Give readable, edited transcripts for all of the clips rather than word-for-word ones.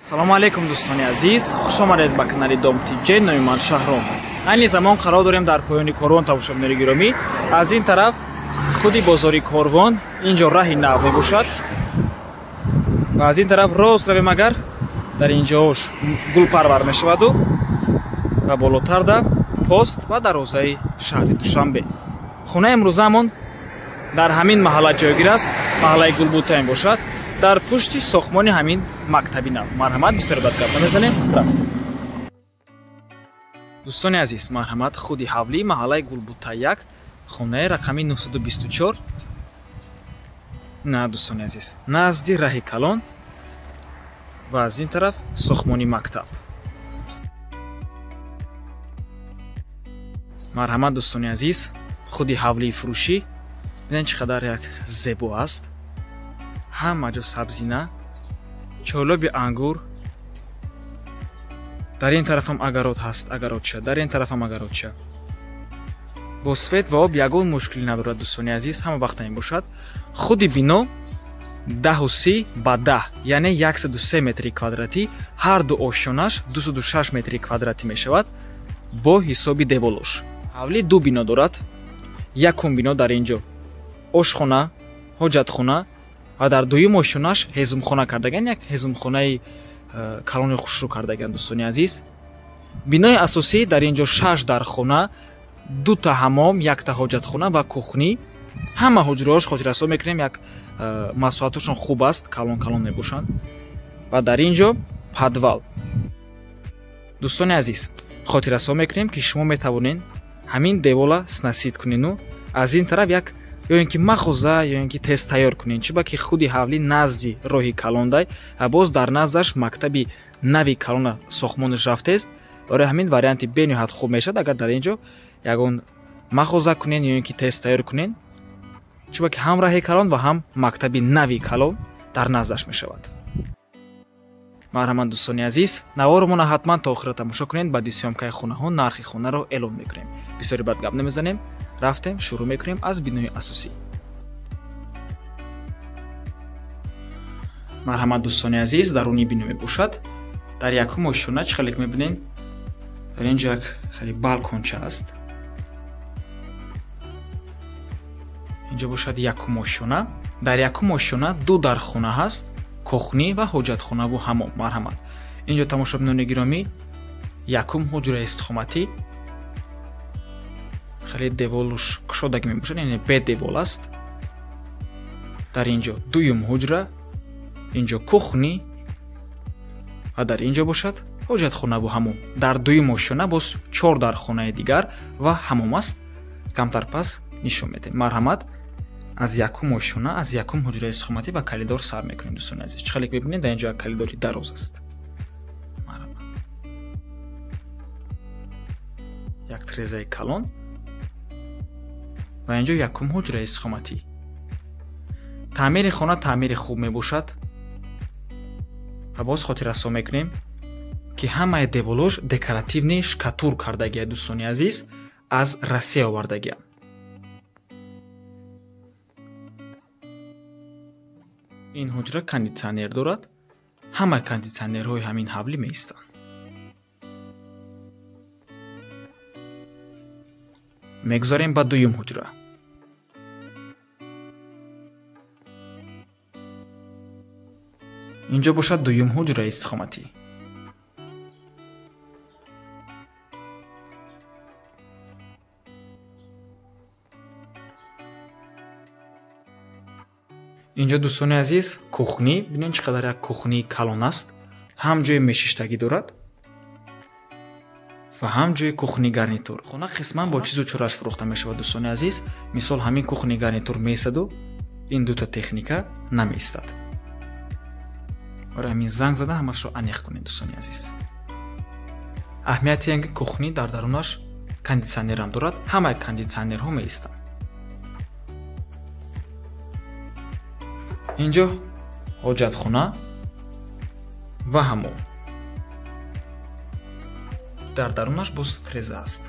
салому алейкум дӯстони азиз, хушомадед ба канали Dom TJ. номи ман Шаҳром. айни замон қарор дорем дар поёни корвон. Тамошобинони гиромӣ, аз ин тараф худи бозори корвон, инҷо раҳи нав мебошад ва аз ин тараф рост равем, агар дар инҷош гулпарвар мешаваду ва болотарда пост ва дарозаи шаҳри Душанбе. хонаи имрӯзаамон дар ҳамин маҳалла ҷойгир аст. маҳаллаи Гулбута мебошад, дар пушти сохтмони ҳамин мактаби нав. марҳамат, бисёр бад гап намезанем, рафтем. дӯстони азиз, марҳамат, худи ҳавлӣ маҳаллаи Гулбута 1, хонаи рақами 924. на дӯстони азиз, назди раҳи калон ва аз ин тараф сохтмони мактаб. марҳамат дӯстони азиз, худи ҳавлии фурӯшӣ. бинед чӣ қадар як зебо аст. ҳама ҷо сабзина, чолоби ангур. дар ин тарафам агарот ҳаст, агаротча, дар ин тарафам агаротча. бо свет ва об ягон мушкилӣ надорад дӯстони азиз, ҳама вақта мебошад. худи бино 10 ба 10, яъне 103 метри квадратӣ, ҳар ду ошонаш 206 метри квадратӣ мешавад бо ҳисоби деволош. ҳавлӣ ду бино дорад. якум бино дар инҷо ошхона, ҳоҷатхона ва дар дуюм ошонаш ҳезумхона кардаган, як ҳезумхонаи калони хушрӯ кардаган дӯстони азиз. бинои асосӣ дар инҷо 6 дар хона, 2 та ҳамом, 1 та ҳоҷатхона ва кухнӣ. ҳама ҳуҷраҳош хотиррасо мекунем, як масоаташон хуб аст, калон мебошанд. ва дар инҷо подвал. дӯстони азиз, хотиррасо мекунем ки шумо метавонед ҳамин девола снасид кунену аз ин тараф як ё ин ки махӯза ё ин ки тез тайёр кунед, чиба ки худи ҳавлӣ назди роҳи калондай ва боз дар наздаш мактаби нави калона сохтмонаш рафтест. барои ҳамин варианти бениҳоят хуб мешавад агар дар инҷо ягон махӯза кунед ё ин ки тез тайёр кунед, чиба ки ҳам раҳи калон ва ҳам мактаби нави калон дар наздаш мешавад. марҳамат дӯстони азиз, наворумона ҳатман то охира тамошо кунед. баъди сёмкаи хонаҳо нархи хонаро эълон мекунем. бисёри бад гап намезанем, рафтем шурӯъ мекунем аз бинои асосӣ. марҳамат дӯстони азиз, даруни бино мебошад. дар якум ошона чӣ хеле мебинем, дар инҷо як хеле балконча аст. инҷо бошад якум ошона. дар якум ошона 2 дар хона ҳаст, кухнӣ ва ҳоҷатхонаву ҳамом. марҳамат, инҷо тамошобинони гиромӣ, якум ҳуҷраи истиқоматӣ. хеле деволуш кушодаги мебошад, яъне бе девол аст. дар инҷо дуюм ҳуҷра, инҷо кухнӣ ва дар инҷо бошад ҳоҷатхонаву ҳамом. дар дуюм ошона боз 4 дар хонаи дигар ва ҳамом аст. камтар пас нишон медем. марҳамат, аз якум ошона, аз якум ҳуҷраи истиқоматӣ ва калидор сар мекунем дӯстони азиз. чӣ хеле мебинед, дар инҷо як калидори дароз аст. марҳамат, як тирезаи калон ва инҷо якум ҳуҷраи истиқоматӣ. таъмири хона таъмири хуб мебошад ва боз хотиррасо мекунем ки ҳамаи деволош декоративни шкатур кардагия дӯстони азиз, аз Россия овардагия. ин ҳуҷра кондитсионер дорад. ҳамаи кондитсионерҳои ҳамин ҳавлӣ меистанд. мегузарем ба дуюм ҳуҷра. инҷо бошад дуюм ҳуҷраи истиқоматӣ. инҷо дӯстони азиз кухнӣ. бинед чӣ қадар як кухнии калон аст. ҳам ҷои мешиштагӣ дорад ва ҳам ҷои кухнии гарнитур. хона қисман бо чизу чораш фурӯхта мешавад дӯстони азиз. мисол ҳамин кухнии гарнитур месаду ин дута техника намеистад. барои ҳамин занг зада ҳамашро аниқ кунед дӯстони азиз. аҳамияти ин ки кухнӣ дар дарунаш кондитсионерам дорад. ҳамаи кондитсионерҳо меистанд. инҷо ҳоҷатхона ва ҳамом. дар дарунаш боз тиреза аст.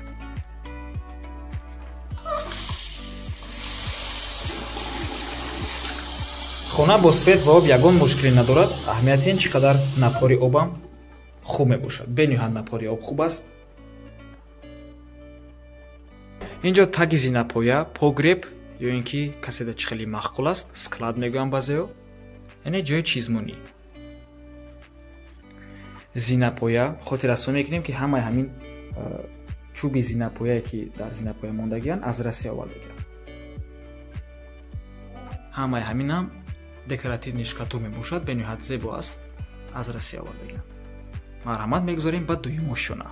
хона бо свет ва об ягон мушкилӣ надорад. Аҳамияти ин чӣ қадар напори обам хуб мебошад. Бениҳоят напори об хуб аст. инҷо таги зинапоя, погреб ё ин ки каседа чӣ хеле махқул аст, склад мегӯям баъзеҳо, яъне ҷои чизмонӣ. Зинапоя хотиррасонӣ мекунем ки ҳамаи ҳамин чӯби зинапояе ки дар зинапоя мондагиянд аз Россия овардагиянд. ҳамаи ҳаминам декоративни шкатур мебошад, бениҳоят зебо аст, аз Россия овардагиянд. марҳамат мегузорем ба дуюм ошона.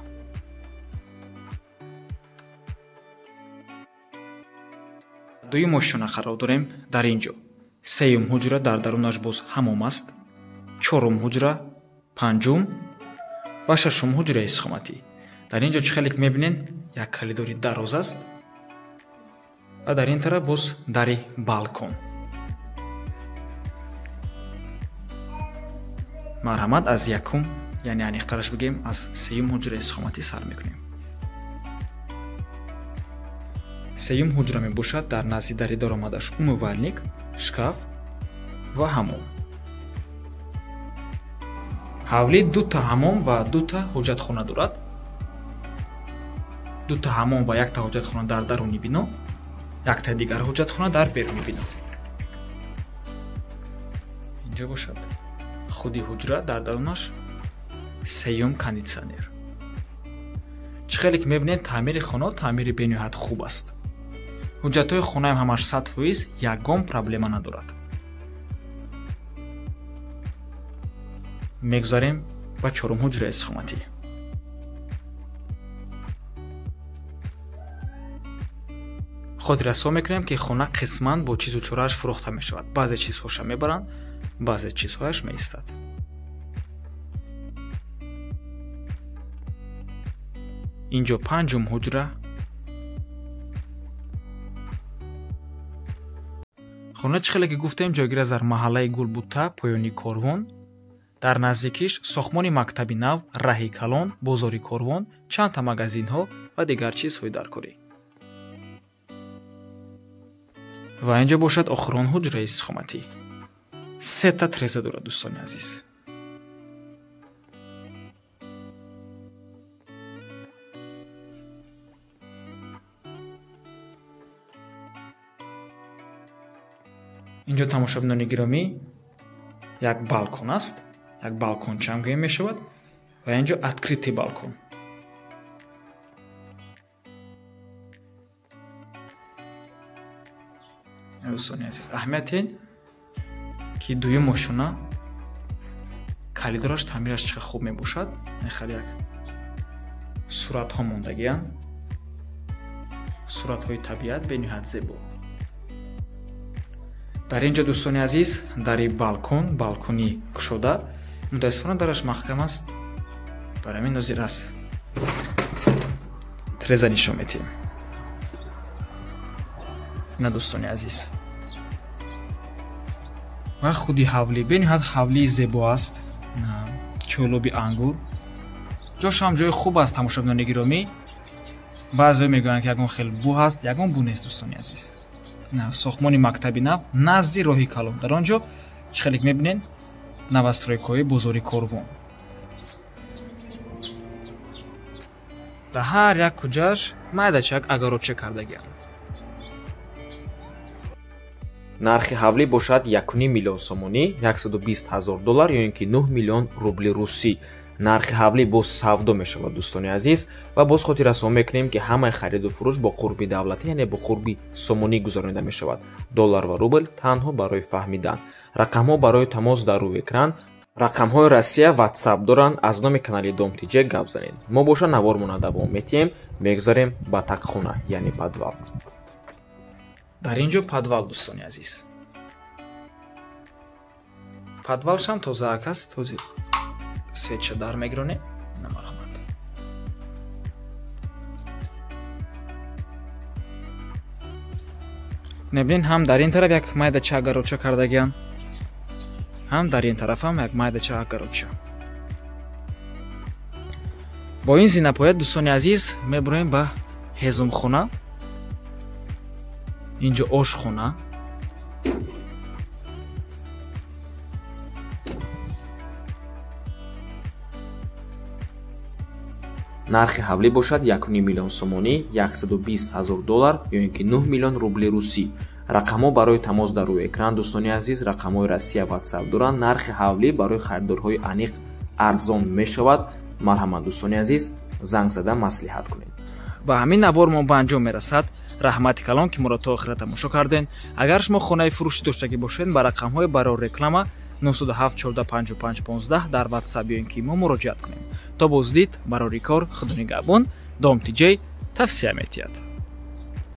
дуюм ошона қарор дорем дар ин ҷо. сеюм ҳуҷра дар дарунаш боз ҳамом аст, чорум ҳуҷра, панҷум ва шашум ҳуҷраи сухматӣ. дар ин ҷо чӣ хеле мебинен як калидори дароз аст ва дар ин тараф боз дари балкон. марҳамат аз якум, яъне аниқтараш бигем аз сеюм ҳуҷраи сухматӣ сар мекунем. сеюм ҳуҷра мебошад дар назди дари даромадаш умывальник, шкаф ва ҳамом. ҳавлӣ дута ҳамом ва дута ҳоҷатхона дорад. дута ҳамом ва якта ҳоҷатхона дар даруни бино, якта дигар ҳоҷатхона дар беруни бино. инҷо бошад худи ҳуҷра, дар дарунаш сеюм кондитсионер. чӣ хеле ки мебинед таъмири хона таъмири бениҳоят хуб аст. ҳуҷҷатҳои хонаам ҳамаш 100%, ягон проблема надорад. мегузарем ба чорум ҳуҷраи сухматӣ. хотиррасон мекунем ки хона қисман бо чизу чорааш фурӯхта мешавад. баъзе чизҳоша мебаранд, баъзе чизҳояш меистад. инҷо панҷум ҳуҷра. хона чӣ хеле ки гуфтем ҷойгир аст дар маҳаллаи Гулбута, поёни Корвон. дар наздикиш сохтмони мактаби нав, раҳи калон, бозори Корвон, чандта магазинҳо ва дигар чизҳои даркорӣ. ва инҷо бошад охирон ҳуҷраи сухматӣ. сета треза дорад дӯстони азиз. инҷо тамошобинони гиромӣ, як балкон аст, як балкончам гӯем мешавад ва инҷо откритый балкон. дӯстони азиз, аҳамияти ин ки дуюм ошона калидораш таъмираш чӣ хуб мебошад. хеле як суратҳо мондагиянд, суратҳои табиат бениҳоят зебо. дар ин ҷо дӯстони азиз дари балкон, балкони кушода, мутаассифона дараш маҳкам аст, бар ҳамин нозир аст треза нишон медиҳем. ина дӯстони азиз ва худи ҳавлӣ, бениҳоят ҳавлии зебо аст, чӯлоби ангур. ҷошам ҷои хуб аст. тамошобинони гиромӣ, баъзеҳо мегӯянд ки ягон хел бӯ аст, ягон бӯ нест дӯстони азиз. сохтмони мактаби нав назди роҳи калон. дар он ҷо чӣ хеле мебинед новостройкаҳои бозори Корвон. дар ҳар як куҷааш майдачак агароча кардагиянд. нархи ҳавлӣ бошад 1.5 миллион сомонӣ, $120,000 ё ин ки 9 миллион рубли русӣ. нархи ҳавлӣ боз савдо мешавад дӯстони азиз ва боз хотиррасон мекунем ки ҳамаи хариду фурӯш бо қурби давлатӣ, яъне бо қурби сомонӣ гузаронида мешавад. доллар ва рубл танҳо барои фаҳмидан. рақамҳо барои тамос дар рӯи экран. рақамҳои Россия WhatsApp доранд. аз номи канали Домтиҷе гап занед. мо боша навормона давом метиҳем, мегузарем ба такхона, яъне подвал. дар ин ҷо подвал дӯстони азиз. подвалшам тозаак аст, ҳозир светша дар мегиронем. намарҳамат. мебинед ҳам дар ин тараф як майдача агароча кардагиянд, ҳам дар ин тарафам як майдача агароча. бо ин зинапоя дӯстони азиз мебурем ба ҳезумхона. инҷо ошхона. нархи ҳавлӣ бошад 1.5 миллион сомонӣ, $120,000 ё ин ки 9 миллион рубли русӣ. рақамҳо барои тамос дар рӯи экран дӯстони азиз, рақамҳои Россия WhatsApp доранд. нархи ҳавлӣ барои харидорҳои аниқ арзон мешавад. марҳамат дӯстони азиз, занг зада маслиҳат кунед. ба ҳамин навор мо ба анҷом мерасад. раҳмати калон ки моро то охира тамошо карден. агар шумо хонаи фурӯшӣ доштагӣ бошед, ба рақамҳои барои реклама 97 14 55 15 дар WhatsApp ё ин ки мо муроҷиат кунед. то боздид барори кор худо нигаҳбон. Дом тиҷей тавсия метиҳад.